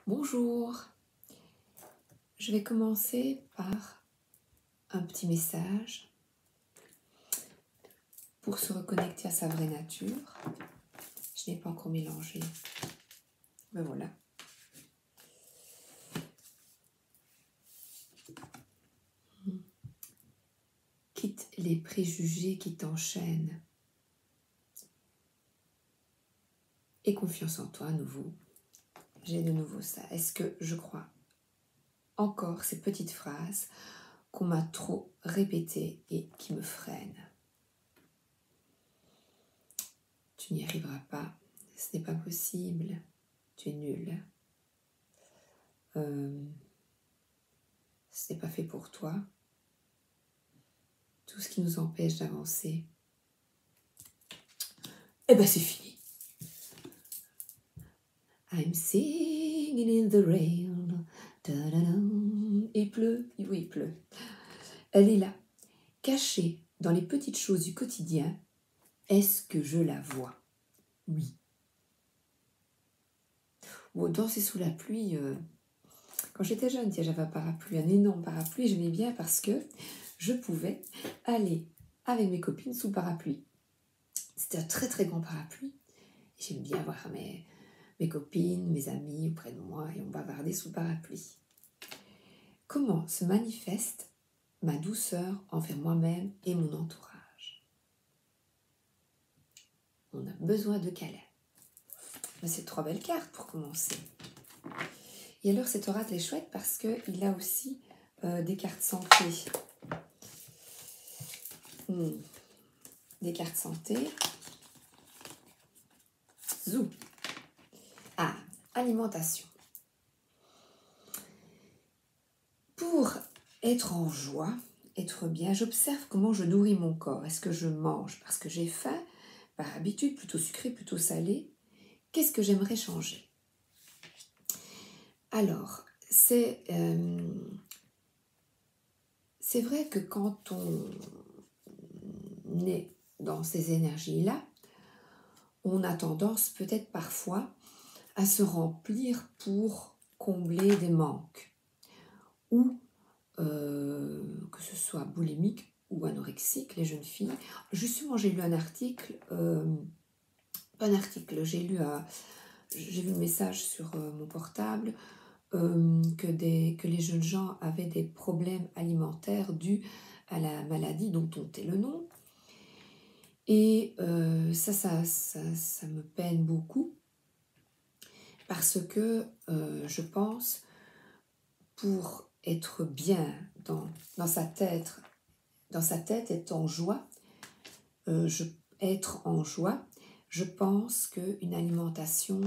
Bonjour, je vais commencer par un petit message pour se reconnecter à sa vraie nature. Je n'ai pas encore mélangé. Ben voilà. Quitte les préjugés qui t'enchaînent. Et confiance en toi à nouveau. J'ai de nouveau ça. Est-ce que je crois encore ces petites phrases qu'on m'a trop répétées et qui me freinent? Tu n'y arriveras pas. Ce n'est pas possible. Tu es nul. Ce n'est pas fait pour toi. Tout ce qui nous empêche d'avancer, eh ben c'est fini. I'm singing in the rain. Ta-da-da. Il pleut, oui il pleut. Elle est là, cachée dans les petites choses du quotidien. Est-ce que je la vois? Oui. Bon, danser sous la pluie, quand j'étais jeune, j'avais un parapluie, un énorme parapluie, j'aimais bien parce que je pouvais aller avec mes copines sous parapluie. C'était un très très grand parapluie. J'aime bien voir mes copines, mes amis auprès de moi et on bavardait sous parapluie. Comment se manifeste ma douceur envers moi-même et mon entourage? On a besoin de câlins. C'est 3 belles cartes pour commencer. Et alors cet oracle est chouette parce qu'il a aussi des cartes santé. Des cartes santé. Zou. Ah, alimentation. Pour être en joie, être bien, j'observe comment je nourris mon corps. Est-ce que je mange parce que j'ai faim, par habitude, plutôt sucré, plutôt salé? Qu'est-ce que j'aimerais changer? Alors, c'est vrai que quand on est dans ces énergies-là, on a tendance peut-être parfois à se remplir pour combler des manques. Ou que ce soit boulimique ou anorexique, les jeunes filles. Justement, j'ai lu un article, j'ai vu le message sur mon portable, que les jeunes gens avaient des problèmes alimentaires dus à la maladie dont on tait le nom. Et ça me peine beaucoup parce que je pense, pour être bien dans sa tête, être en joie, je pense qu'une alimentation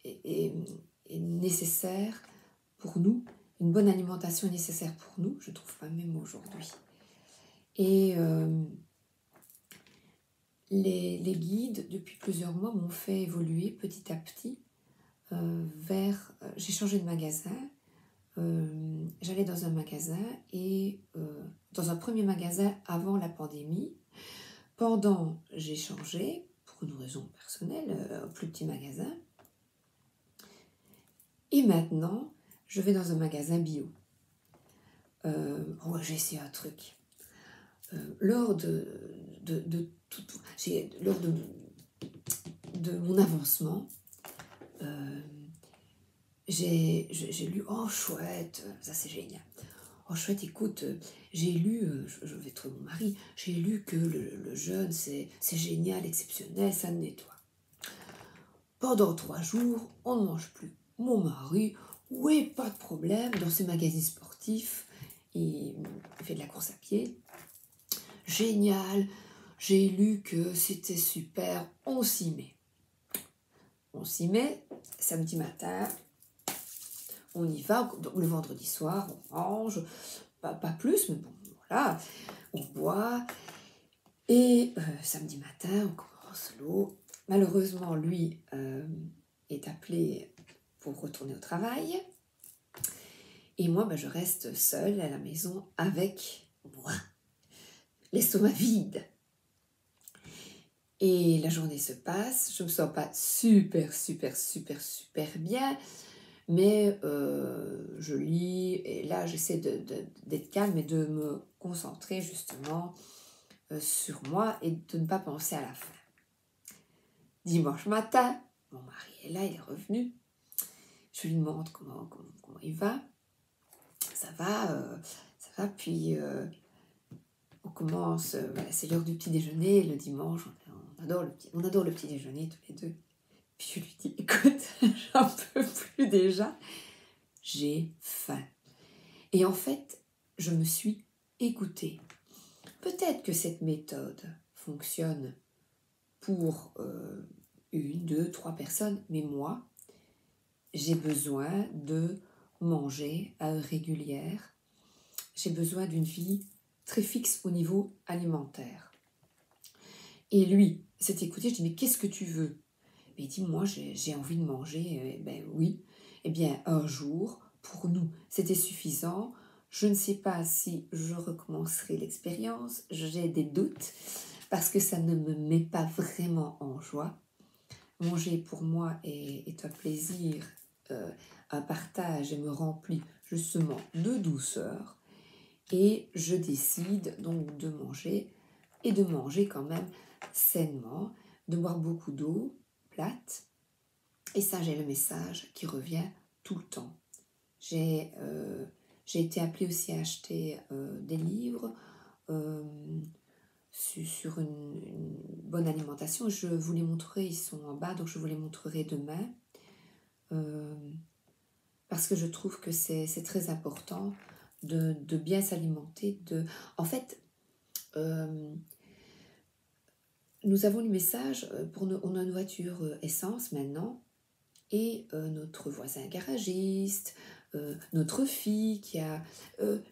est nécessaire pour nous. Une bonne alimentation est nécessaire pour nous, je ne trouve pas même aujourd'hui. Et les guides, depuis plusieurs mois, m'ont fait évoluer petit à petit j'ai changé de magasin. J'allais dans un magasin et dans un premier magasin avant la pandémie. Pendant, j'ai changé, pour une raison personnelle, un plus petit magasin. Et maintenant, je vais dans un magasin bio. J'ai essayé un truc. Lors de mon avancement, j'ai lu, oh chouette, ça c'est génial. Oh chouette, écoute, j'ai lu, je vais trouver mon mari, j'ai lu que le jeûne c'est génial, exceptionnel, ça nettoie. Pendant 3 jours, on ne mange plus. Mon mari, oui, pas de problème, dans ses magazines sportifs, il fait de la course à pied. Génial, j'ai lu que c'était super, on s'y met. On s'y met, samedi matin, on y va, le vendredi soir, on mange, pas plus, mais bon, voilà, on boit. Et samedi matin, on commence l'eau. Malheureusement, lui est appelé pour retourner au travail. Et moi, je reste seule à la maison avec moi, l'estomac vide. Et la journée se passe, je ne me sens pas super bien, mais je lis et là j'essaie d'être calme et de me concentrer justement sur moi et de ne pas penser à la fin. Dimanche matin, mon mari est là, il est revenu. Je lui demande comment il va. Ça va, puis on commence, voilà, c'est l'heure du petit déjeuner, le dimanche, on adore le petit déjeuner tous les deux. Puis je lui dis, écoute, j'en peux plus déjà, j'ai faim. Et en fait, je me suis écoutée. Peut-être que cette méthode fonctionne pour une, deux, trois personnes, mais moi, j'ai besoin de manger à heure régulière. J'ai besoin d'une vie très fixe au niveau alimentaire. Et lui s'est écouté, je dis, mais qu'est-ce que tu veux? Et il dit, moi j'ai envie de manger. Ben oui, eh bien un jour, pour nous, c'était suffisant. Je ne sais pas si je recommencerai l'expérience, j'ai des doutes, parce que ça ne me met pas vraiment en joie. Manger pour moi est un plaisir, un partage et me remplit justement de douceur. Et je décide donc de manger et de manger quand même sainement, de boire beaucoup d'eau plate. Et ça, j'ai le message qui revient tout le temps. J'ai été appelée aussi à acheter des livres sur une bonne alimentation. Je vous les montrerai, ils sont en bas, donc je vous les montrerai demain. Parce que je trouve que c'est très important de bien s'alimenter. En fait, nous avons le message, on a une voiture essence maintenant, et notre voisin garagiste, notre fille qui a...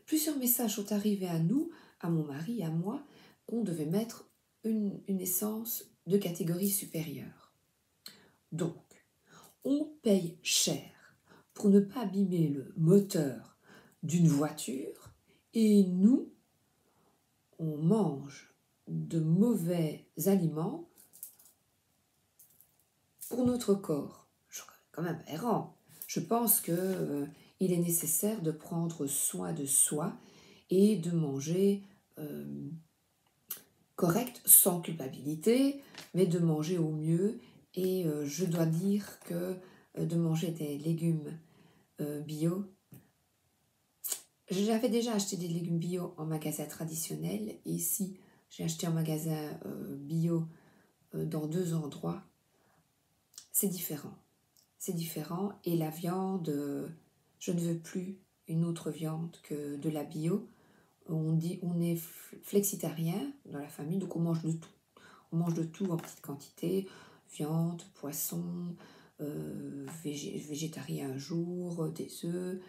plusieurs messages sont arrivés à nous, à mon mari, à moi, qu'on devait mettre une essence de catégorie supérieure. Donc, on paye cher pour ne pas abîmer le moteur d'une voiture et nous, on mange de mauvais aliments pour notre corps. Je suis quand même errant. Je pense que il est nécessaire de prendre soin de soi et de manger correct, sans culpabilité, mais de manger au mieux. Et je dois dire que de manger des légumes bio. J'avais déjà acheté des légumes bio en magasin traditionnel. Et ici, j'ai acheté en magasin bio dans 2 endroits. C'est différent. C'est différent. Et la viande, je ne veux plus une autre viande que de la bio. On est flexitarien dans la famille, donc on mange de tout. On mange de tout en petite quantité. Viande, poisson, végétarien un jour, des œufs.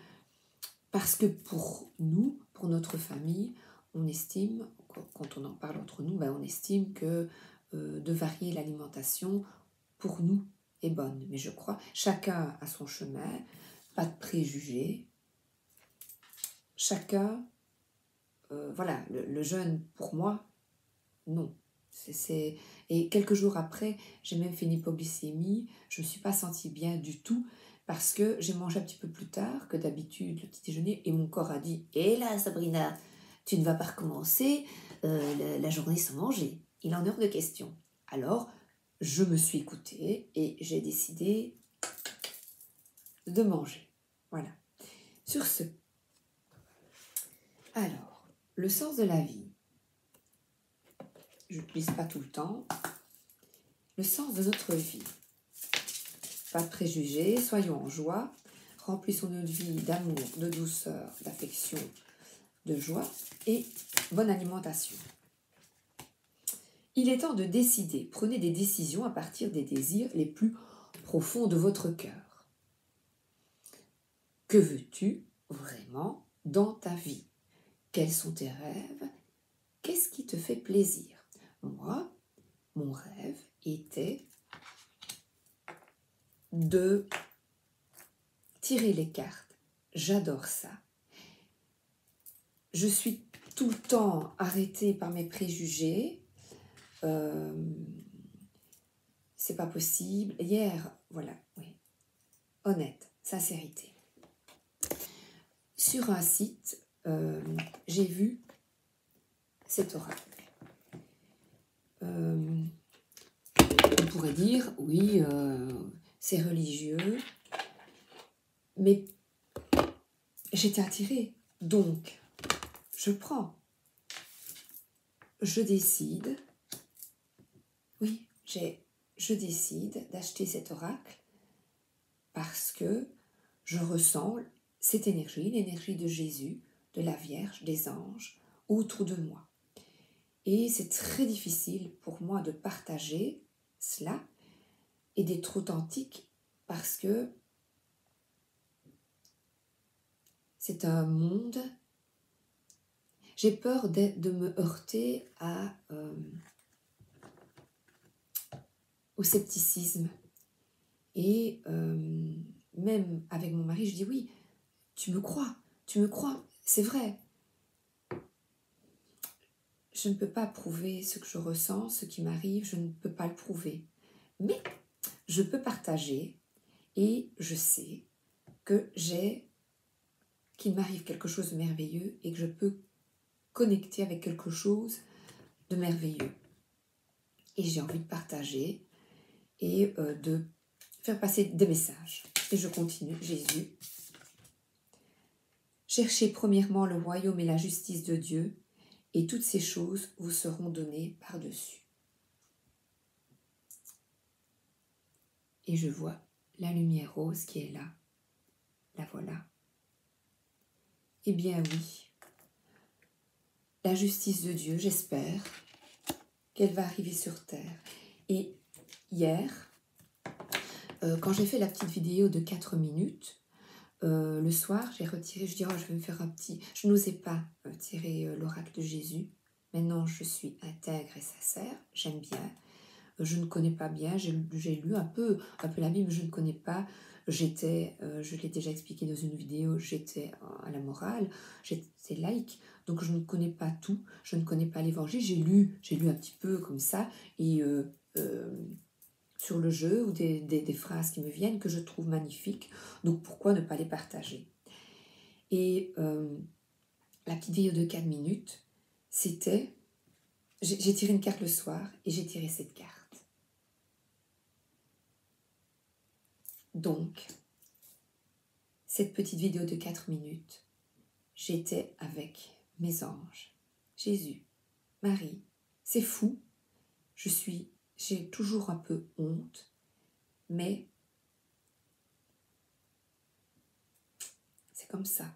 Parce que pour nous, pour notre famille, on estime, quand on en parle entre nous, on estime que de varier l'alimentation, pour nous, est bonne. Mais je crois, chacun a son chemin, pas de préjugés. Chacun, voilà, le jeûne, pour moi, non. Et quelques jours après, j'ai même fait une hypoglycémie. Je ne me suis pas sentie bien du tout parce que j'ai mangé un petit peu plus tard que d'habitude le petit déjeuner et mon corps a dit « Hé là, Sabrina, tu ne vas pas recommencer la journée sans manger. Il en est hors de question. » Alors, je me suis écoutée et j'ai décidé de manger. Voilà. Sur ce, alors, le sens de la vie. Je n'utilise pas tout le temps. Le sens de notre vie. Pas de préjugés, soyons en joie, remplissons notre vie d'amour, de douceur, d'affection, de joie et bonne alimentation. Il est temps de décider. Prenez des décisions à partir des désirs les plus profonds de votre cœur. Que veux-tu vraiment dans ta vie? Quels sont tes rêves? Qu'est-ce qui te fait plaisir? Moi, mon rêve était de tirer les cartes. J'adore ça. Je suis tout le temps arrêtée par mes préjugés. c'est pas possible. Hier, voilà, oui. Honnête, sincérité. Sur un site, j'ai vu cet oracle. On pourrait dire, oui, c'est religieux, mais j'étais attirée. Donc, je prends. Je décide, oui, je décide d'acheter cet oracle parce que je ressens cette énergie, l'énergie de Jésus, de la Vierge, des anges, autour de moi. Et c'est très difficile pour moi de partager cela et d'être authentique parce que c'est un monde. J'ai peur de me heurter au scepticisme. Et même avec mon mari, je dis oui, tu me crois, c'est vrai. Je ne peux pas prouver ce que je ressens, ce qui m'arrive, je ne peux pas le prouver. Mais je peux partager et je sais qu'il m'arrive quelque chose de merveilleux et que je peux connecter avec quelque chose de merveilleux. Et j'ai envie de partager et de faire passer des messages. Et je continue, Jésus. Cherchez premièrement le royaume et la justice de Dieu, et toutes ces choses vous seront données par-dessus. Et je vois la lumière rose qui est là. La voilà. Eh bien oui, la justice de Dieu, j'espère qu'elle va arriver sur terre. Et hier, quand j'ai fait la petite vidéo de 4 minutes, le soir, j'ai retiré, je dis, oh, je vais me faire un petit... Je n'osais pas tirer l'oracle de Jésus. Maintenant, je suis intègre et sincère, j'aime bien. Je ne connais pas bien, j'ai lu un peu la Bible, mais je ne connais pas. Je l'ai déjà expliqué dans une vidéo, j'étais à la morale, j'étais laïque, donc je ne connais pas tout, je ne connais pas l'évangile. J'ai lu un petit peu comme ça, et sur le jeu, ou des phrases qui me viennent, que je trouve magnifiques, donc pourquoi ne pas les partager. Et la petite vidéo de 4 minutes, c'était... J'ai tiré une carte le soir, et j'ai tiré cette carte. Donc, cette petite vidéo de 4 minutes, j'étais avec mes anges, Jésus, Marie. C'est fou, j'ai toujours un peu honte, mais c'est comme ça.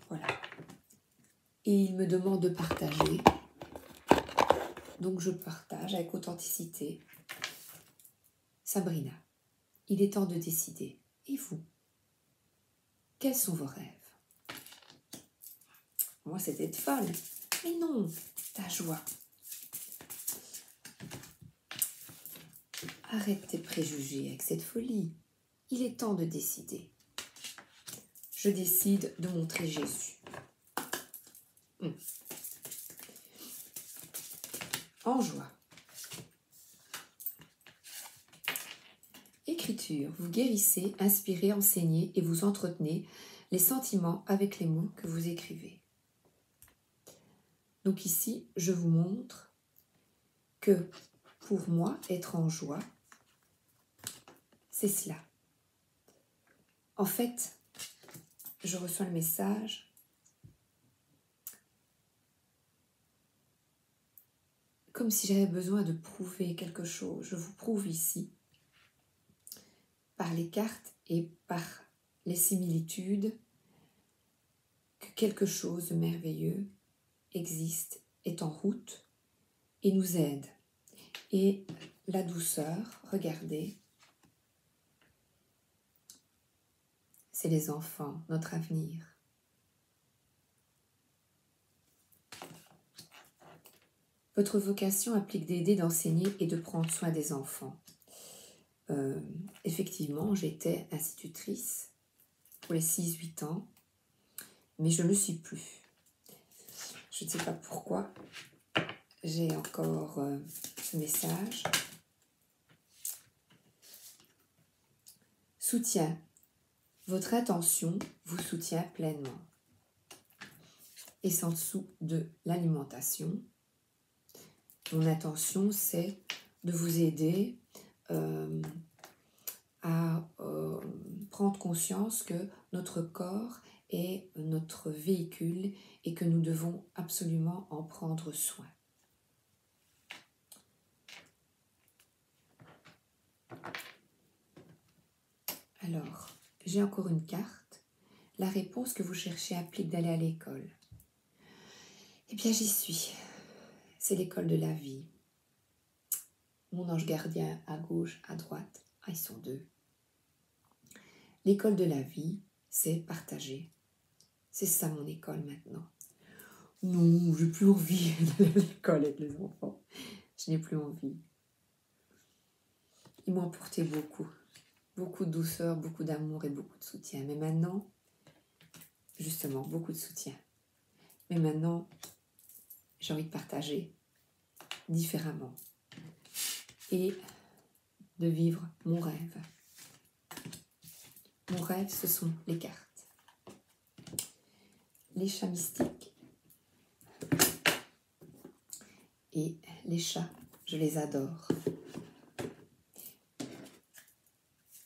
Voilà. Et il me demande de partager, donc je partage avec authenticité. Sabrina, il est temps de décider. Et vous? Quels sont vos rêves? Moi, c'était de folle. Mais non, ta joie. Arrête tes préjugés avec cette folie. Il est temps de décider. Je décide de montrer Jésus. En joie. Écriture. Vous guérissez, inspirez, enseignez et vous entretenez les sentiments avec les mots que vous écrivez. Donc ici, je vous montre que pour moi, être en joie, c'est cela. En fait, je reçois le message comme si j'avais besoin de prouver quelque chose. Je vous prouve ici, par les cartes et par les similitudes, que quelque chose de merveilleux existe, est en route et nous aide. Et la douceur, regardez, c'est les enfants, notre avenir. Votre vocation implique d'aider, d'enseigner et de prendre soin des enfants. Effectivement, j'étais institutrice pour les 6-8 ans, mais je ne le suis plus. Je ne sais pas pourquoi. J'ai encore ce message. Soutien. Votre intention vous soutient pleinement. Et c'est en dessous de l'alimentation. Mon intention, c'est de vous aider à prendre conscience que notre corps est notre véhicule et que nous devons absolument en prendre soin. Alors, j'ai encore une carte. La réponse que vous cherchez implique d'aller à l'école. Eh bien, j'y suis. C'est l'école de la vie. Mon ange gardien à gauche, à droite. Ah, ils sont deux. L'école de la vie, c'est partager. C'est ça mon école maintenant. Non, je n'ai plus envie d'aller à l'école avec les enfants. Je n'ai plus envie. Ils m'ont apporté beaucoup. Beaucoup de douceur, beaucoup d'amour et beaucoup de soutien. Mais maintenant, justement, beaucoup de soutien. Mais maintenant, j'ai envie de partager différemment. Et de vivre mon rêve. Mon rêve, ce sont les cartes. Les chats mystiques. Et les chats, je les adore.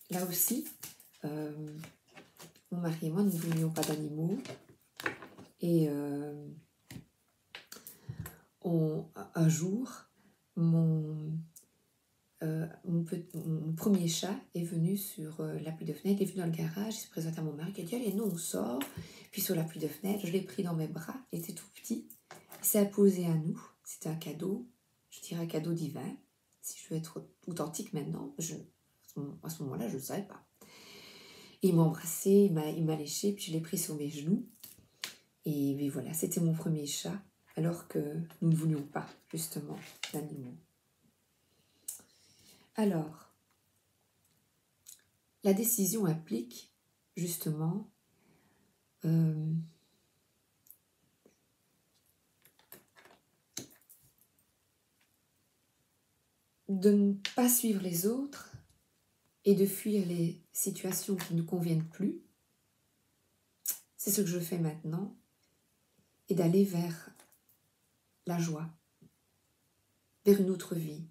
Là aussi, mon mari et moi, nous ne voulions pas d'animaux. Et un jour, mon premier chat est venu sur l'appui de fenêtre, il est venu dans le garage, il se présente à mon mari, qui a dit « Allez, nous on sort ». Puis sur l'appui de fenêtre, je l'ai pris dans mes bras, il était tout petit, il s'est apposé à nous, c'était un cadeau, je dirais un cadeau divin. Si je veux être authentique maintenant, à ce moment-là, je ne le savais pas. Et il m'a embrassé, il m'a léché, puis je l'ai pris sur mes genoux. Et voilà, c'était mon premier chat, alors que nous ne voulions pas, justement, d'animaux. Alors, la décision implique, justement, de ne pas suivre les autres et de fuir les situations qui ne nous conviennent plus. C'est ce que je fais maintenant. Et d'aller vers la joie, vers une autre vie.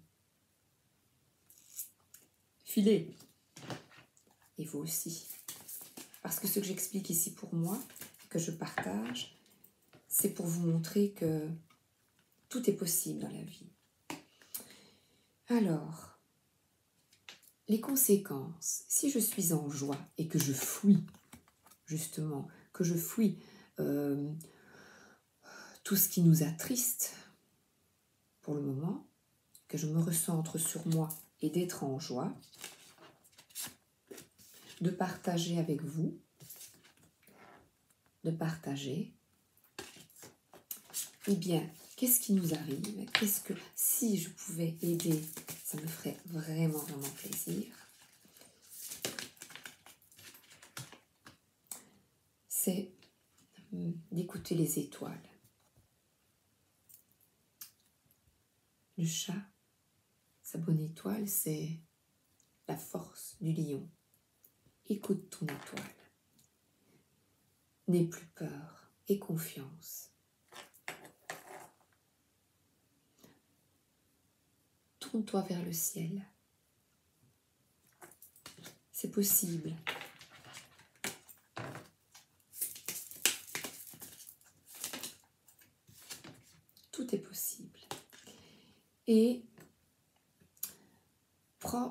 Filez. Et vous aussi. Parce que ce que j'explique ici pour moi, que je partage, c'est pour vous montrer que tout est possible dans la vie. Alors, les conséquences, si je suis en joie et que je fuis, justement, que je fuis tout ce qui nous attriste pour le moment, que je me recentre sur moi et d'être en joie, de partager avec vous, de partager, eh bien, qu'est-ce qui nous arrive? Qu'est-ce que, si je pouvais aider, ça me ferait vraiment, vraiment plaisir. C'est d'écouter les étoiles. Le chat, sa bonne étoile, c'est la force du lion. Écoute ton étoile. N'aie plus peur et confiance. Tourne-toi vers le ciel. C'est possible. Tout est possible. Et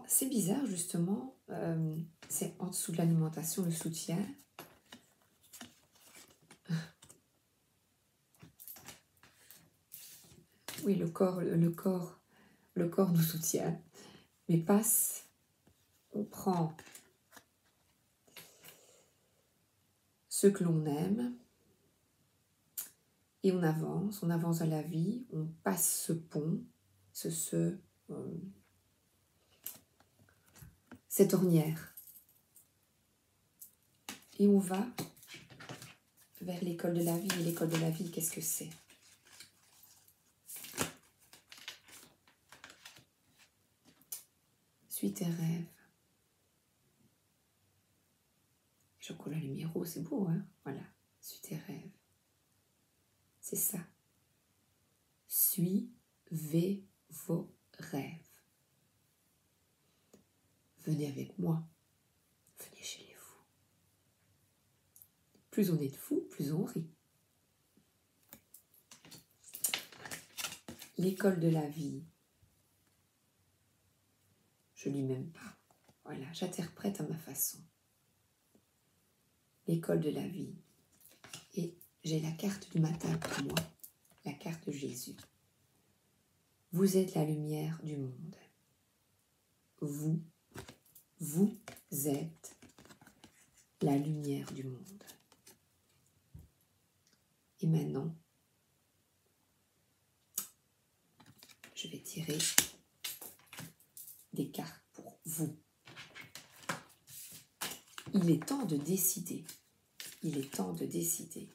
c'est bizarre justement, c'est en dessous de l'alimentation, le soutien. Oui, le corps nous soutient. Mais passe, on prend ce que l'on aime et on avance dans la vie, on passe ce pont, cette ornière. Et on va vers l'école de la vie. Et l'école de la vie, qu'est-ce que c'est? Suis tes rêves. Chocolat lumière rose, c'est beau, hein? Voilà, suis tes rêves. C'est ça. Suivez vos rêves. Venez avec moi. Venez chez les fous. Plus on est de fous, plus on rit. L'école de la vie. Je lis même pas. Voilà, j'interprète à ma façon. L'école de la vie. Et j'ai la carte du matin pour moi. La carte de Jésus. Vous êtes la lumière du monde. Vous êtes la lumière du monde. Et maintenant, je vais tirer des cartes pour vous. Il est temps de décider. Il est temps de décider.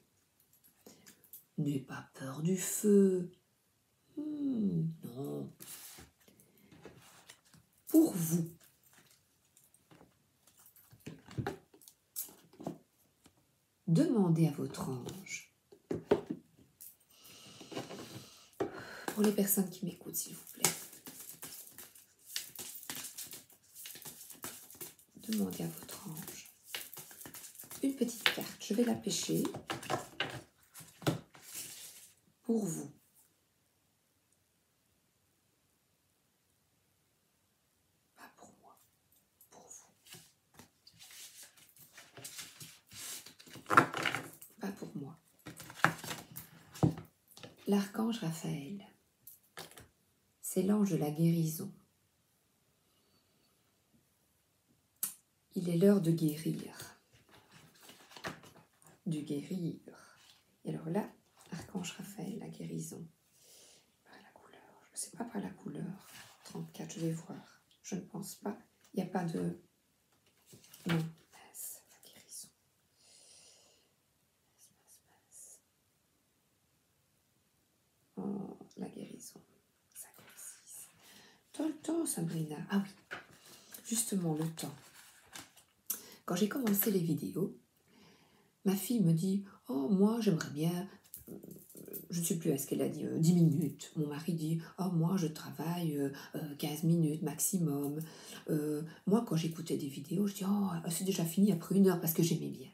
N'aie pas peur du feu. Non. Pour vous. Demandez à votre ange. Pour les personnes qui m'écoutent, s'il vous plaît. Demandez à votre ange. Une petite carte. Je vais la pêcher. Pour vous. Pas pour moi. Pour vous. Pas pour moi. L'archange Raphaël. C'est l'ange de la guérison. Il est l'heure de guérir. De guérir. Et alors là, archange Raphaël, la guérison. Par la couleur. Je ne sais pas par la couleur. 34, je vais voir. Je ne pense pas. Il n'y a pas de... Non. Mince, la guérison. Mince. Oh, la guérison. 56. Dans le temps, Sabrina. Ah oui. Justement, le temps. Quand j'ai commencé les vidéos, ma fille me dit « Oh, moi, j'aimerais bien, je ne sais plus à ce qu'elle a dit, 10 minutes. » Mon mari dit « Oh, moi, je travaille 15 minutes maximum. » Moi, quand j'écoutais des vidéos, je dis « Oh, c'est déjà fini après 1 heure parce que j'aimais bien. »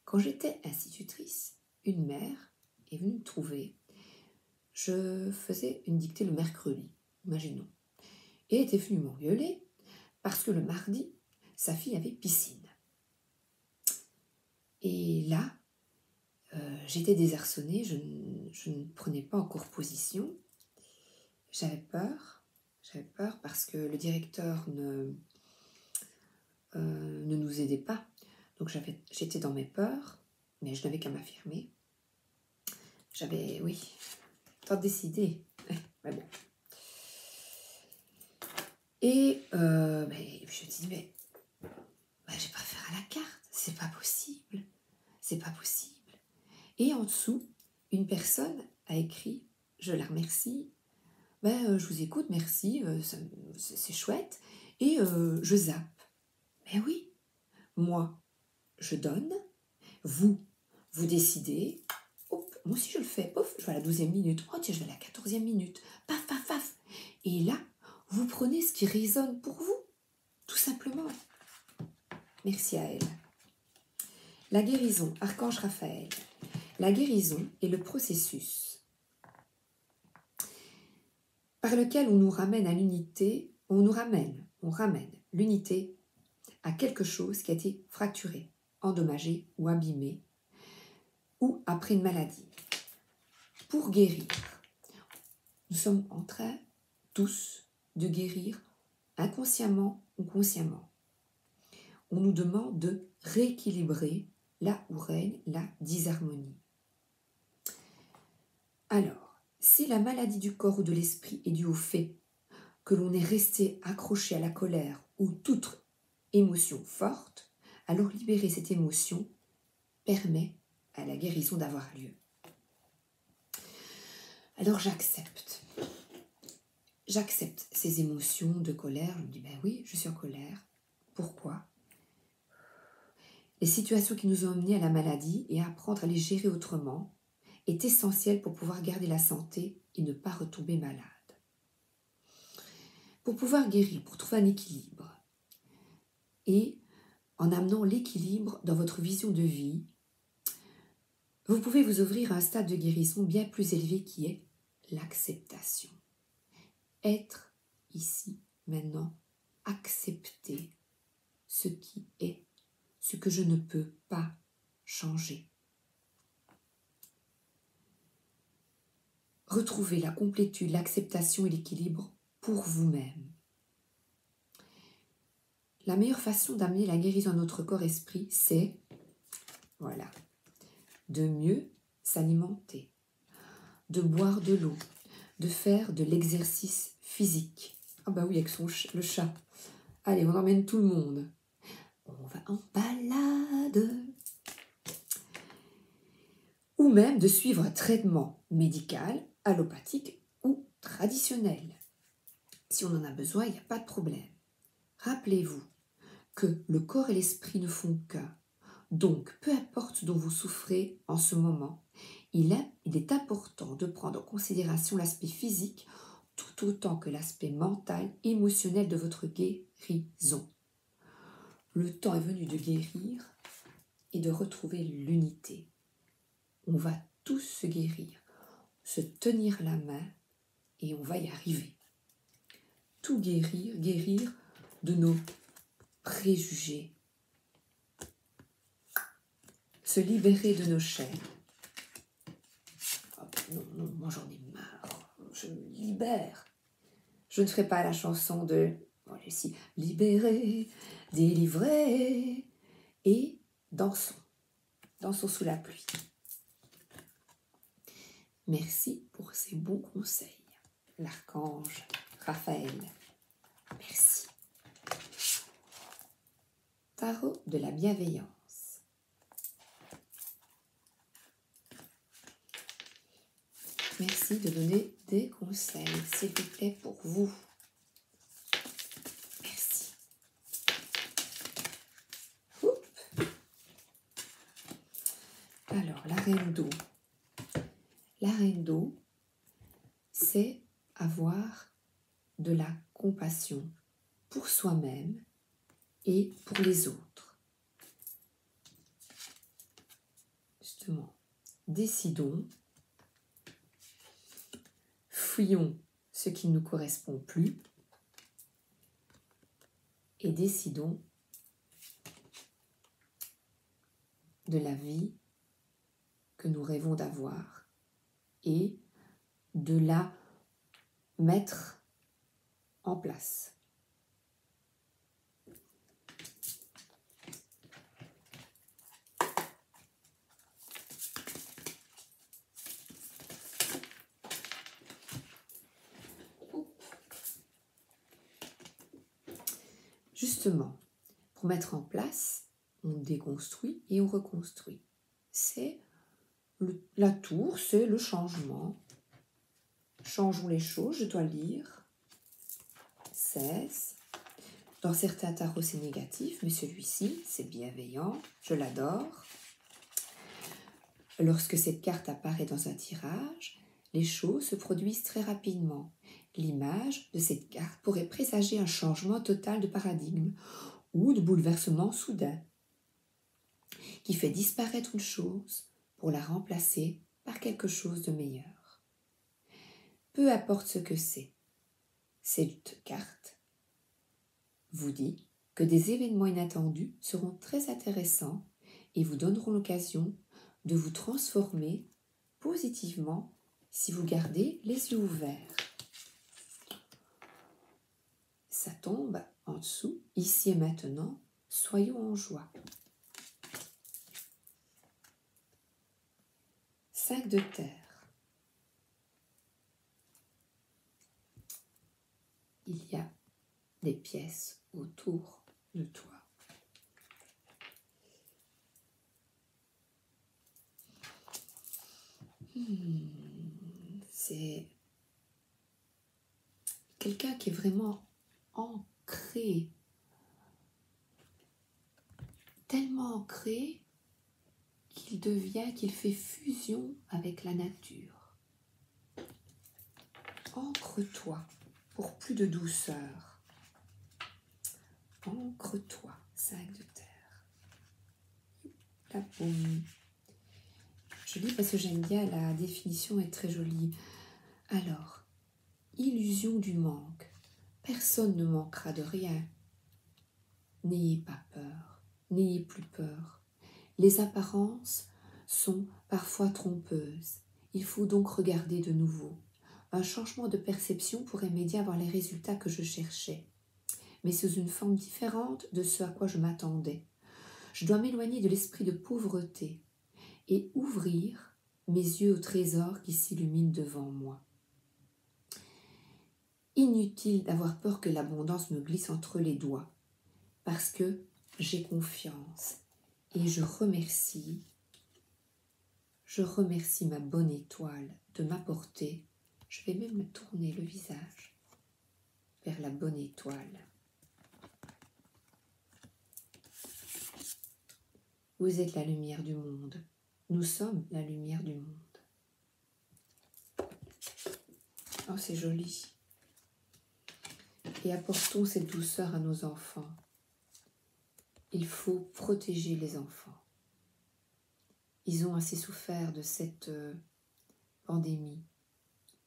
Quand j'étais institutrice, une mère est venue me trouver. Je faisais une dictée le mercredi, imaginons. Et elle était venue m'engueuler parce que le mardi, sa fille avait piscine. Et là, j'étais désarçonnée, je ne prenais pas encore position. J'avais peur parce que le directeur ne nous aidait pas. Donc j'étais dans mes peurs, mais je n'avais qu'à m'affirmer. J'avais, oui, tant décidé. Mais bon. Et je me dis, mais je préfère à la carte, c'est pas possible. C'est pas possible. Et en dessous, une personne a écrit, je la remercie, je vous écoute, merci, c'est chouette, et je zappe. Mais oui, moi, je donne, vous décidez, hop, moi aussi je le fais, pof, je vais à la 12e minute, oh tiens, je vais à la 14e minute, paf, paf, paf. Et là, vous prenez ce qui résonne pour vous, tout simplement. Merci à elle. La guérison, archange Raphaël. La guérison est le processus par lequel on nous ramène à l'unité, on ramène l'unité à quelque chose qui a été fracturé, endommagé ou abîmé, ou après une maladie. Pour guérir, nous sommes en train, tous, de guérir inconsciemment ou consciemment. On nous demande de rééquilibrer là où règne la disharmonie. Alors, si la maladie du corps ou de l'esprit est due au fait que l'on est resté accroché à la colère ou toute émotion forte, alors libérer cette émotion permet à la guérison d'avoir lieu. Alors j'accepte ces émotions de colère. Je me dis, oui, je suis en colère. Pourquoi ? les situations qui nous ont menés à la maladie et apprendre à les gérer autrement est essentiel pour pouvoir garder la santé et ne pas retomber malade. Pour pouvoir guérir, pour trouver un équilibre et en amenant l'équilibre dans votre vision de vie, vous pouvez vous ouvrir à un stade de guérison bien plus élevé qui est l'acceptation. Être ici, maintenant, accepter ce qui est, ce que je ne peux pas changer. Retrouvez la complétude, l'acceptation et l'équilibre pour vous-même. La meilleure façon d'amener la guérison à notre corps-esprit, c'est, voilà, de mieux s'alimenter, de boire de l'eau, de faire de l'exercice physique. Ah bah oui, avec le chat. Allez, on emmène tout le monde. On va en balade. Ou même de suivre un traitement médical, allopathique ou traditionnel. Si on en a besoin, il n'y a pas de problème. Rappelez-vous que le corps et l'esprit ne font qu'un. Donc, peu importe ce dont vous souffrez en ce moment, il est important de prendre en considération l'aspect physique tout autant que l'aspect mental, émotionnel de votre guérison. Le temps est venu de guérir et de retrouver l'unité. On va tous se guérir, se tenir la main et on va y arriver. Tout guérir, guérir de nos préjugés, se libérer de nos chaînes. Oh, non, moi j'en ai marre, je me libère. Je ne ferai pas la chanson de, bon, ici, libérer, délivrer, et dansons sous la pluie. Merci pour ces bons conseils, l'archange Raphaël. Merci. Tarot de la bienveillance. Merci de donner des conseils, s'il vous plaît, pour vous. Merci. Oups. Alors, la reine d'eau. La reine d'eau, c'est avoir de la compassion pour soi-même et pour les autres. Justement, décidons, fuyons ce qui ne nous correspond plus et décidons de la vie que nous rêvons d'avoir et de la mettre en place. Justement, pour mettre en place, on déconstruit et on reconstruit. C'est la tour, c'est le changement. Changeons les choses, je dois lire. 16. Dans certains tarots, c'est négatif, mais celui-ci, c'est bienveillant, je l'adore. Lorsque cette carte apparaît dans un tirage, les choses se produisent très rapidement. L'image de cette carte pourrait présager un changement total de paradigme ou de bouleversement soudain qui fait disparaître une chose pour la remplacer par quelque chose de meilleur. Peu importe ce que c'est, cette carte vous dit que des événements inattendus seront très intéressants et vous donneront l'occasion de vous transformer positivement si vous gardez les yeux ouverts. Ça tombe en dessous, ici et maintenant, soyons en joie. 5 de terre. Il y a des pièces autour de toi. C'est quelqu'un qui est vraiment ancré, tellement ancré qu'il fait fusion avec la nature. Ancre-toi pour plus de douceur. Ancre-toi, 5 de terre. La paume. Je lis parce que j'aime bien, la définition est très jolie. Alors, illusion du manque. Personne ne manquera de rien. N'ayez pas peur, n'ayez plus peur. Les apparences sont parfois trompeuses. Il faut donc regarder de nouveau. Un changement de perception pourrait m'aider à avoir les résultats que je cherchais, mais sous une forme différente de ce à quoi je m'attendais. Je dois m'éloigner de l'esprit de pauvreté et ouvrir mes yeux au trésor qui s'illumine devant moi. Inutile d'avoir peur que l'abondance me glisse entre les doigts, parce que j'ai confiance et je remercie ma bonne étoile de m'apporter. Je vais même me tourner le visage vers la bonne étoile. Vous êtes la lumière du monde. Nous sommes la lumière du monde. Oh, c'est joli. Et apportons cette douceur à nos enfants. Il faut protéger les enfants. Ils ont assez souffert de cette pandémie.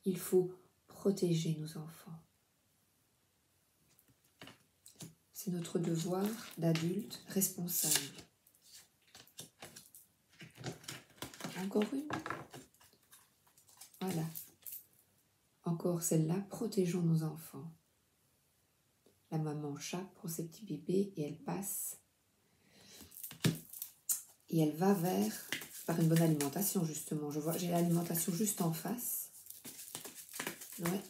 Il faut protéger nos enfants. C'est notre devoir d'adultes responsables. Encore une. Voilà. Encore celle-là, protégeons nos enfants. La maman chape pour ses petits bébés et elle passe. Et elle va par une bonne alimentation justement. Je vois, j'ai l'alimentation juste en face. Ouais.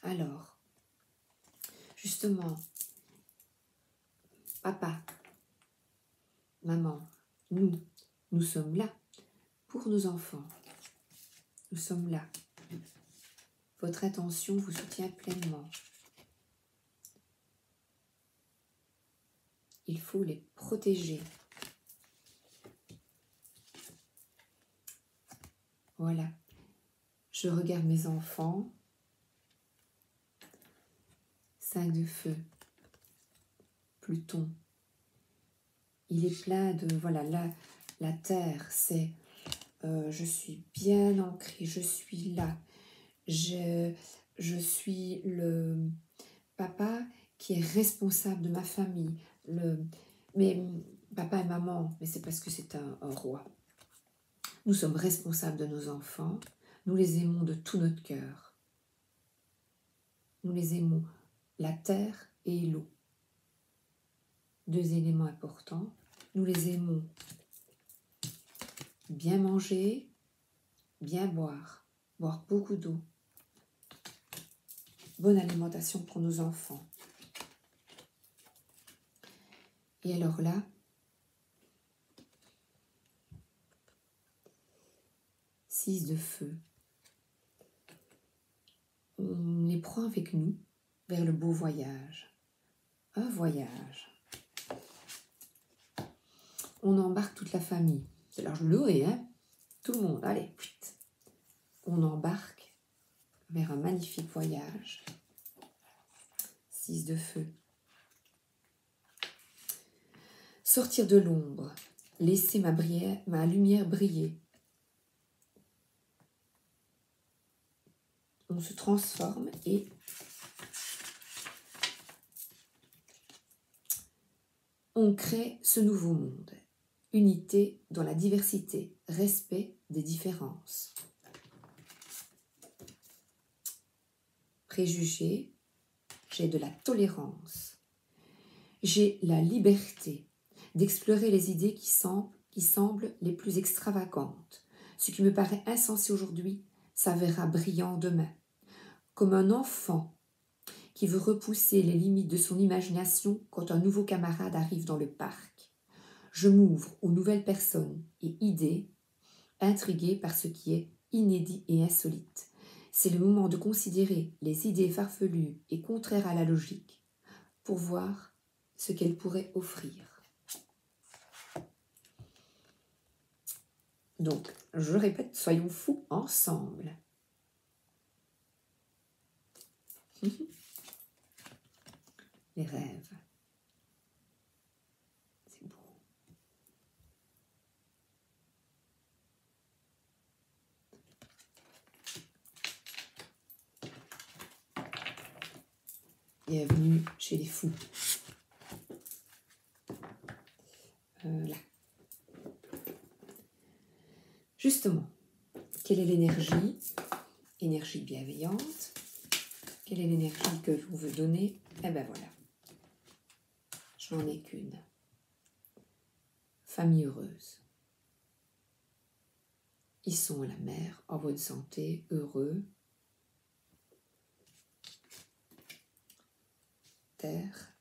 Alors, justement, papa, maman, nous sommes là pour nos enfants. Nous sommes là. Votre attention vous soutient pleinement. Il faut les protéger. Voilà. Je regarde mes enfants. 5 de feu. Pluton. Il est plein de... Voilà, la terre, c'est... je suis bien ancrée, je suis là. Je suis le papa qui est responsable de ma famille. Mais papa et maman, mais c'est parce que c'est un roi. Nous sommes responsables de nos enfants. Nous les aimons de tout notre cœur. Nous les aimons, la terre et l'eau. 2 éléments importants. Nous les aimons bien manger, bien boire beaucoup d'eau. Bonne alimentation pour nos enfants. Et alors là, six de feu. On les prend avec nous vers le beau voyage. Un voyage. On embarque toute la famille. C'est l'âge de leurrer, hein? Tout le monde, allez, vite. On embarque vers un magnifique voyage. 6 de feu. Sortir de l'ombre, laisser ma lumière briller. On se transforme et on crée ce nouveau monde. Unité dans la diversité, respect des différences. Préjugés, j'ai de la tolérance. J'ai la liberté d'explorer les idées qui semblent les plus extravagantes. Ce qui me paraît insensé aujourd'hui s'avérera brillant demain. Comme un enfant qui veut repousser les limites de son imagination quand un nouveau camarade arrive dans le parc. Je m'ouvre aux nouvelles personnes et idées, intriguées par ce qui est inédit et insolite. C'est le moment de considérer les idées farfelues et contraires à la logique pour voir ce qu'elles pourraient offrir. Donc, je répète, soyons fous ensemble. Les rêves. C'est beau. Bienvenue chez les fous. Là. Justement, quelle est l'énergie? Énergie bienveillante. Quelle est l'énergie que l'on veut donner? Eh ben voilà. Je n'en ai qu'une. Famille heureuse. Ils sont la mère, en bonne santé, heureux. Terre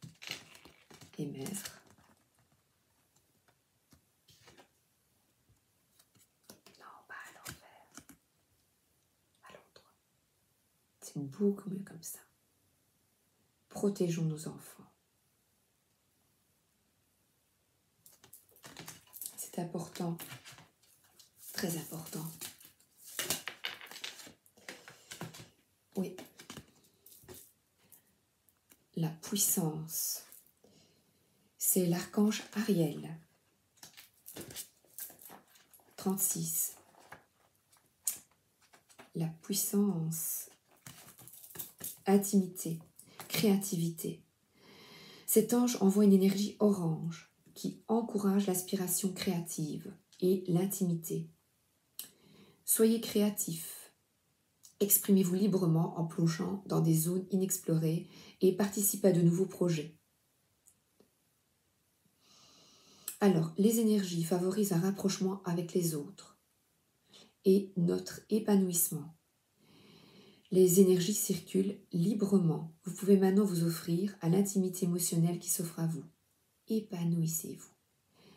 et mère. Non, pas à l'envers. À l'autre. C'est beaucoup mieux comme ça. Protégeons nos enfants. C'est important. Très important. Oui. La puissance. C'est l'archange Ariel. 36. La puissance. Intimité. Créativité. Cet ange envoie une énergie orange qui encourage l'aspiration créative et l'intimité. Soyez créatifs. Exprimez-vous librement en plongeant dans des zones inexplorées et participez à de nouveaux projets. Alors, les énergies favorisent un rapprochement avec les autres et notre épanouissement. Les énergies circulent librement. Vous pouvez maintenant vous offrir à l'intimité émotionnelle qui s'offre à vous. Épanouissez-vous.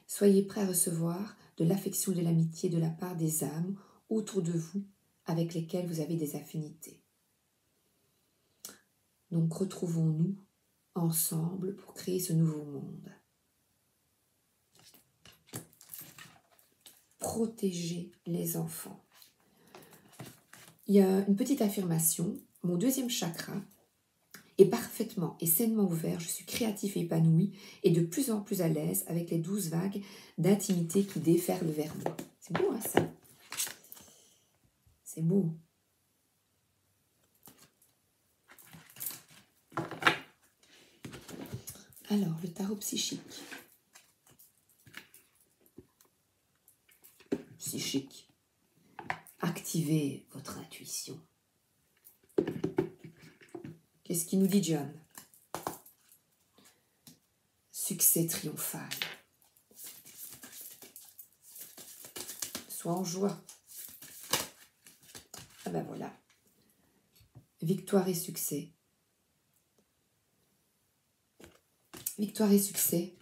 Soyez prêts à recevoir de l'affection et de l'amitié de la part des âmes autour de vous avec lesquelles vous avez des affinités. Donc retrouvons-nous ensemble pour créer ce nouveau monde. Protégez les enfants. Il y a une petite affirmation. Mon deuxième chakra est parfaitement et sainement ouvert. Je suis créatif et épanoui et de plus en plus à l'aise avec les 12 vagues d'intimité qui déferlent vers moi. C'est beau, hein, ça? C'est beau. Alors, le tarot psychique. Psychique. Activez votre intuition. Qu'est-ce qu'il nous dit, John? Succès triomphal. Sois en joie. Ah ben voilà. Victoire et succès. Victoire et succès.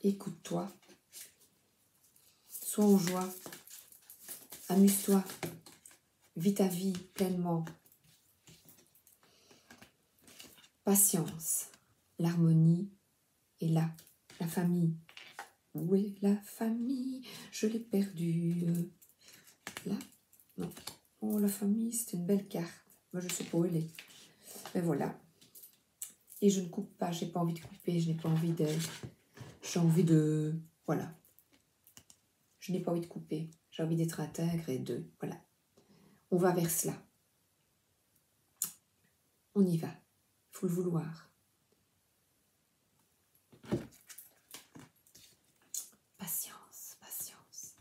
Écoute-toi. Sois en joie. Amuse-toi. Vis ta vie pleinement. Patience. L'harmonie est là. La famille. Où est la famille? Je l'ai perdue. Là? Non. Oh, la famille, c'est une belle carte. Moi, je sais pas où elle est. Mais voilà. Et je ne coupe pas. J'ai pas envie de couper. Je n'ai pas envie de... J'ai envie de... Voilà. Je n'ai pas envie de couper. J'ai envie d'être intègre et de... Voilà. On va vers cela. On y va. Il faut le vouloir. Patience, patience.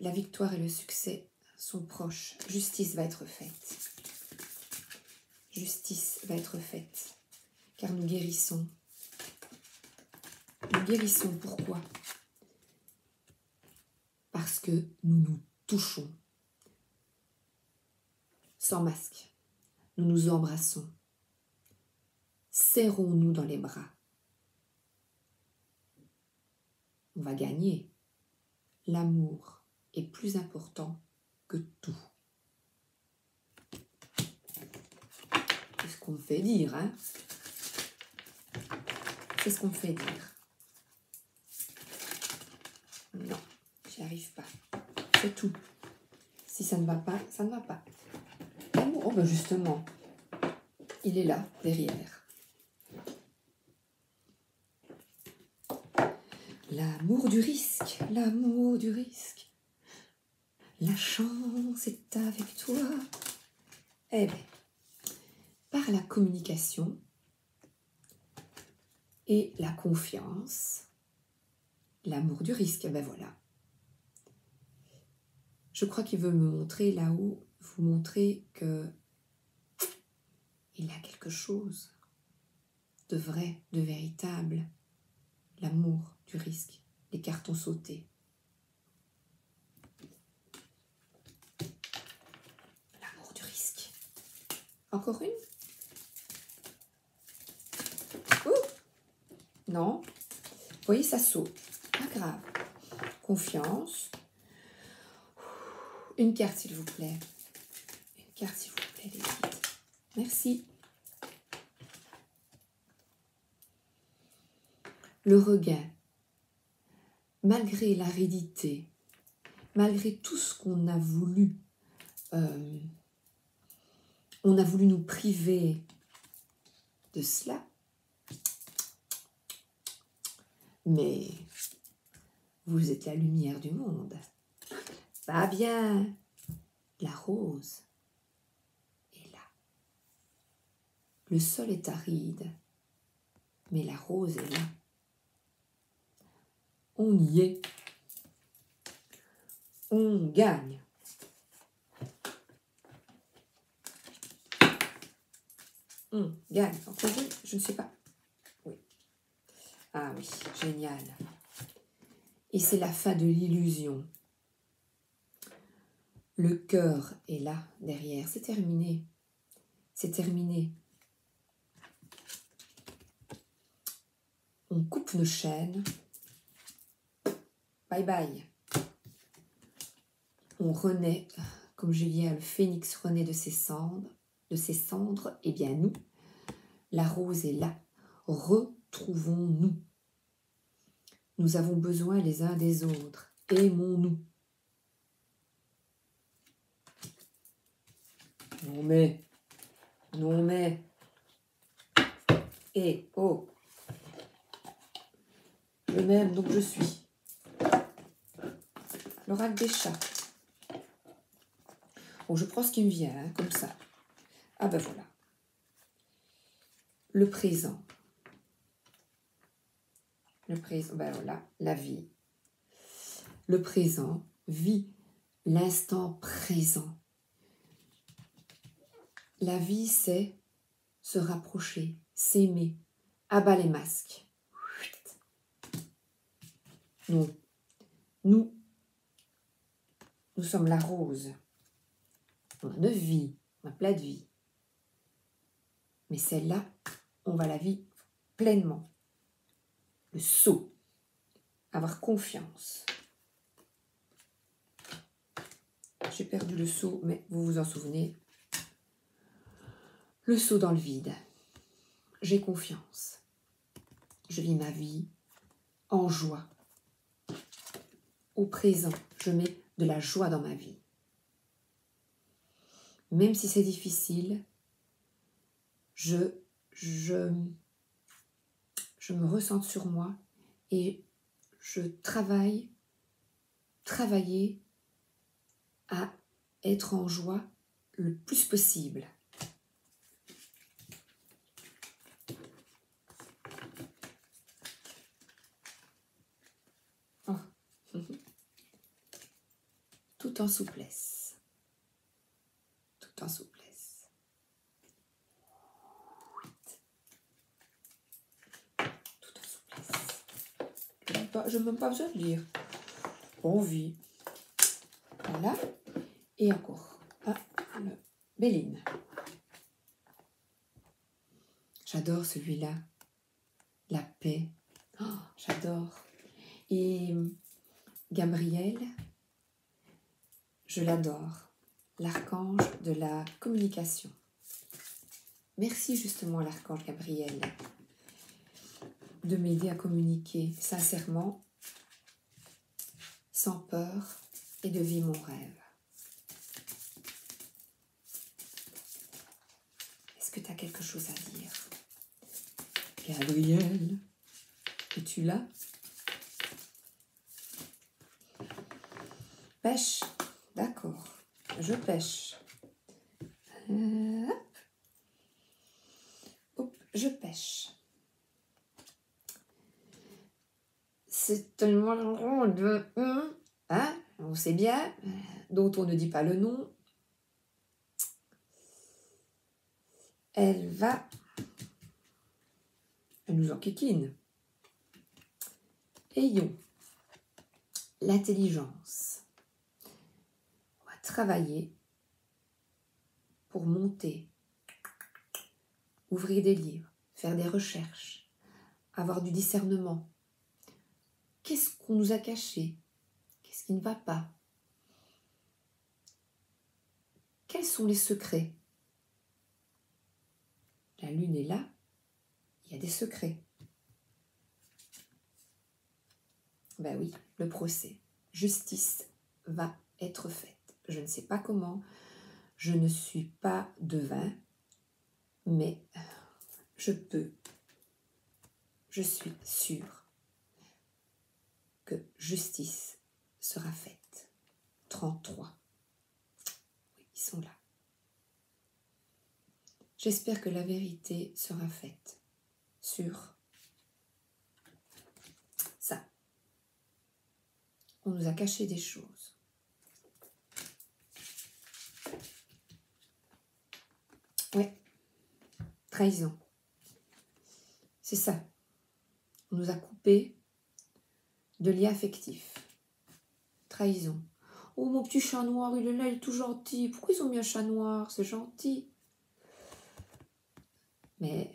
La victoire et le succès sont proches. Justice va être faite. Justice va être faite. Car nous guérissons. Nous guérissons pourquoi? Parce que nous nous touchons. Sans masque. Nous nous embrassons. serrons-nous dans les bras. On va gagner. L'amour est plus important que tout. C'est ce qu'on me fait dire, hein? C'est ce qu'on me fait dire. Non, j'y arrive pas. C'est tout. Si ça ne va pas, ça ne va pas. L'amour, oh ben justement, il est là, derrière. L'amour du risque, l'amour du risque. La chance est avec toi. Eh bien, par la communication et la confiance, l'amour du risque, ben voilà. Je crois qu'il veut me montrer là-haut, vous montrer que il a quelque chose de vrai, de véritable. L'amour du risque, les cartons sautés. L'amour du risque. Encore une? Ouh! Non. Vous voyez, ça saute. Pas grave. Confiance. Une carte, s'il vous plaît. Une carte, s'il vous plaît, les guides. Merci. Le regain. Malgré l'aridité, malgré tout ce qu'on a voulu, on a voulu nous priver de cela, mais vous êtes la lumière du monde. Pas bien, la rose est là. Le sol est aride, mais la rose est là. On y est. On gagne. On gagne. Encore une, je ne sais pas. Oui. Ah oui, génial. Et c'est la fin de l'illusion. Le cœur est là, derrière. C'est terminé. C'est terminé. On coupe nos chaînes. Bye bye. On renaît, comme Julien, le phénix renaît de ses cendres. Eh bien nous, la rose est là. Retrouvons-nous. Nous avons besoin les uns des autres. Aimons-nous. Non mais, et oh, je m'aime donc je suis. L'oracle des chats. Bon, je prends ce qui me vient, hein, comme ça. Ah ben voilà. Le présent. Le présent, ben voilà, la vie. Le présent, vie, l'instant présent. La vie, c'est se rapprocher, s'aimer, abat les masques. Non. Nous sommes la rose. On a 9 vies, on a plein de vies. Mais celle-là, on va la vivre pleinement. Le saut. Avoir confiance. J'ai perdu le saut, mais vous vous en souvenez. Le saut dans le vide. J'ai confiance. Je vis ma vie en joie. Au présent, je mets de la joie dans ma vie. Même si c'est difficile, je me ressens sur moi et je travailler à être en joie le plus possible. Oh. Tout en souplesse. Tout en souplesse. Tout en souplesse. Je n'ai même pas besoin de lire. On vit. Voilà. Et encore. Ah, le Béline. J'adore celui-là. La paix. Oh, j'adore. Et Gabriel, je l'adore. L'archange de la communication. Merci justement à l'archange Gabriel de m'aider à communiquer sincèrement, sans peur et de vivre mon rêve. Est-ce que tu as quelque chose à dire? Gabriel, es-tu là? Pêche, d'accord, je pêche. Hop, je pêche. C'est un moment de hein, on sait bien, dont on ne dit pas le nom. Elle nous enquiquine. Ayons l'intelligence. On va travailler pour monter, ouvrir des livres, faire des recherches, avoir du discernement. Qu'est-ce qu'on nous a caché? Qu'est-ce qui ne va pas? Quels sont les secrets? La lune est là, il y a des secrets. Ben oui, le procès. Justice va être faite. Je ne sais pas comment, je ne suis pas devin, mais je suis sûre que justice sera faite. 33. Oui, ils sont là. J'espère que la vérité sera faite sur ça. On nous a caché des choses. Ouais, trahison. C'est ça. On nous a coupé de liens affectifs. Trahison. Oh, mon petit chat noir, il est là, il est tout gentil. Pourquoi ils ont mis un chat noir? C'est gentil. Mais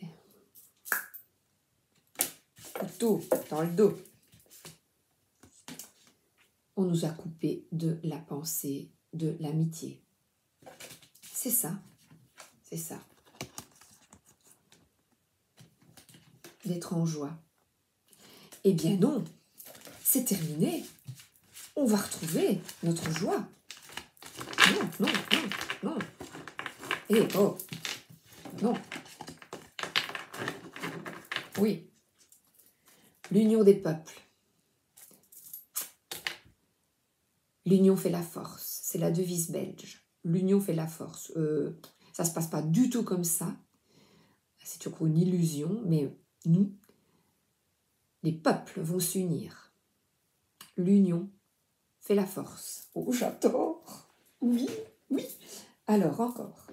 couteau dans le dos. On nous a coupé de la pensée, de l'amitié. C'est ça. C'est ça. D'être en joie. Eh bien non, c'est terminé. On va retrouver notre joie. Non, non, non, non. Eh oh, non. Oui. L'union des peuples. L'union fait la force. C'est la devise belge. L'union fait la force. Ça ne se passe pas du tout comme ça. C'est toujours une illusion, mais nous, les peuples vont s'unir. L'union fait la force. Oh, j'adore. Oui, oui. Alors, encore.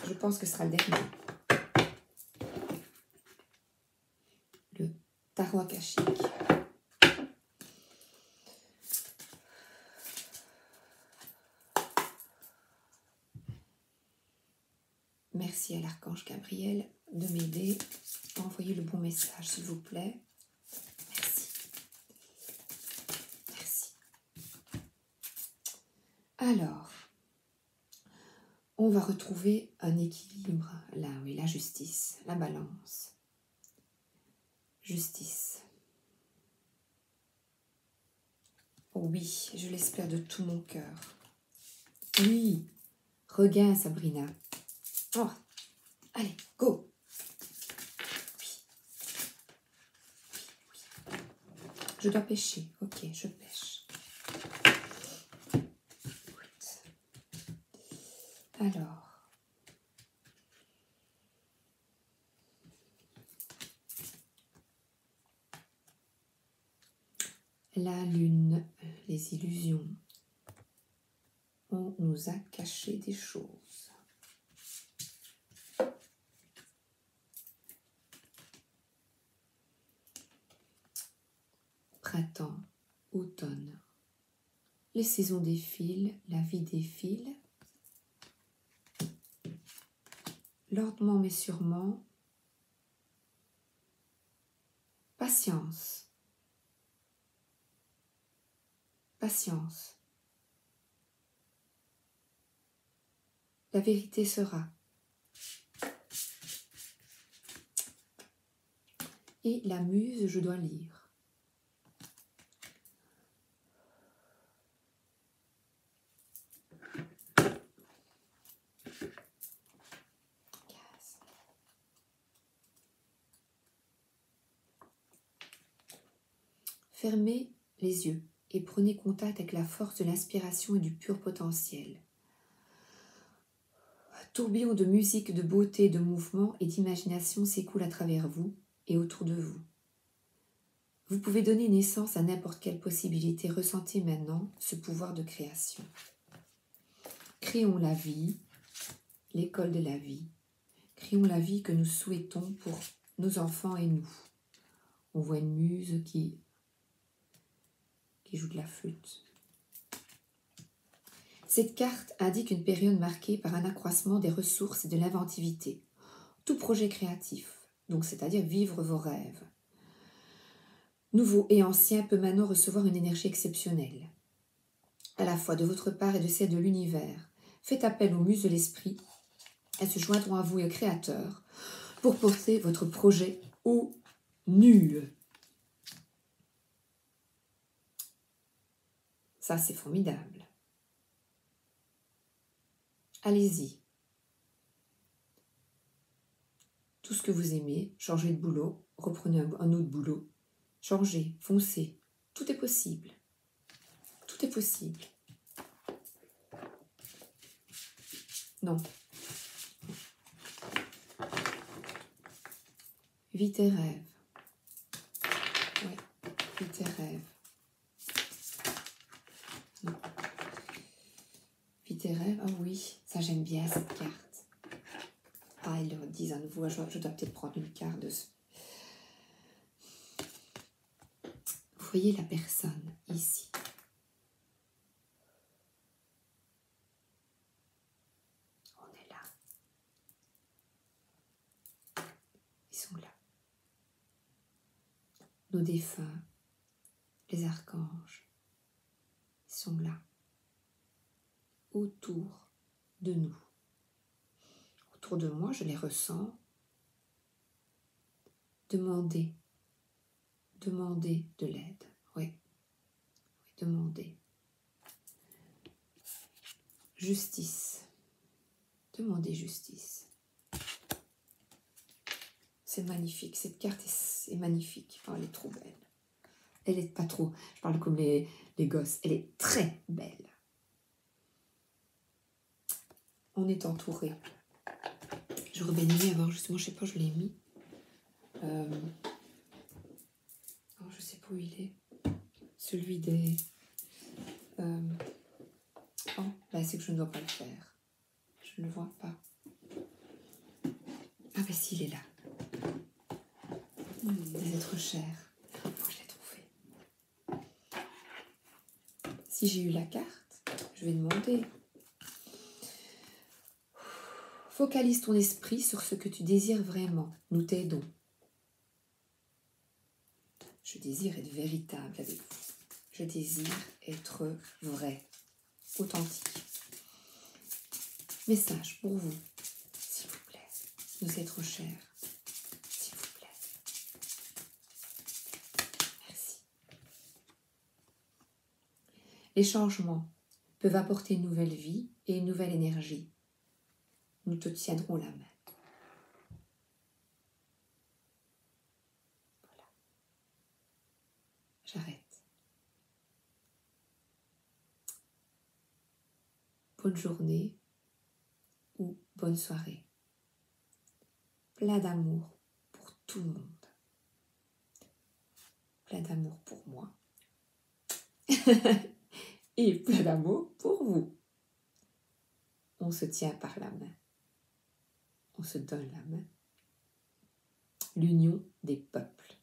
Je pense que ce sera le dernier. Le tarot akashique. Merci à l'archange Gabriel de m'aider à envoyer le bon message, s'il vous plaît. Merci. Merci. Alors, on va retrouver un équilibre. Là, oui, la justice, la balance. Justice. Oh oui, je l'espère de tout mon cœur. Oui, regain, Sabrina. Oh, allez, go. Oui. Oui. Je dois pêcher. Ok, je pêche. Alors. La lune, les illusions. On nous a caché des choses. Printemps, automne. Les saisons défilent, la vie défile. Lentement mais sûrement, patience, patience. La vérité sera. Et la muse, je dois lire. Fermez les yeux et prenez contact avec la force de l'inspiration et du pur potentiel. Un tourbillon de musique, de beauté, de mouvement et d'imagination s'écoule à travers vous et autour de vous. Vous pouvez donner naissance à n'importe quelle possibilité. Ressentez maintenant ce pouvoir de création. Créons la vie, l'école de la vie. Créons la vie que nous souhaitons pour nos enfants et nous. On voit une muse qui joue de la flûte. Cette carte indique une période marquée par un accroissement des ressources et de l'inventivité. Tout projet créatif, donc c'est-à-dire vivre vos rêves, nouveau et ancien, peut maintenant recevoir une énergie exceptionnelle, à la fois de votre part et de celle de l'univers. Faites appel aux muses de l'esprit. Elles se joindront à vous et au Créateur pour porter votre projet au nu. Ça, c'est formidable. Allez-y. Tout ce que vous aimez, changez de boulot, reprenez un autre boulot, changez, foncez. Tout est possible. Tout est possible. Non. Vis tes rêves. Ouais, vis tes rêves. Non. Vis tes rêves. Ah oui, ça j'aime bien cette carte. Ah, ils le disent à nouveau. Je dois peut-être prendre une carte de ce. Vous voyez la personne ici. On est là. Ils sont là. Nos défunts, les archanges, ils sont là. Autour de nous. Autour de moi, je les ressens. Demandez de l'aide. Oui, demandez. Justice. Demandez justice. C'est magnifique. Cette carte est magnifique. Oh, elle est trop belle. Elle est pas trop. Je parle comme les gosses. Elle est très belle. On est entouré. J'aurais bien aimé avoir justement, je sais pas, je l'ai mis. Oh, je sais pas où il est. Celui des. Oh, là c'est que je ne dois pas le faire. Je ne le vois pas. Ah ben si, il est là. Des êtres chers. Oh, je l'ai trouvé. Si j'ai eu la carte, je vais demander. Focalise ton esprit sur ce que tu désires vraiment. Nous t'aidons. Je désire être véritable avec vous. Je désire être vrai, authentique. Message pour vous, s'il vous plaît. Nous êtres chers, s'il vous plaît. Merci. Les changements peuvent apporter une nouvelle vie et une nouvelle énergie. Nous te tiendrons la main. Voilà. J'arrête. Bonne journée ou bonne soirée. Plein d'amour pour tout le monde. Plein d'amour pour moi. Et plein d'amour pour vous. On se tient par la main. On se donne la main. L'union des peuples.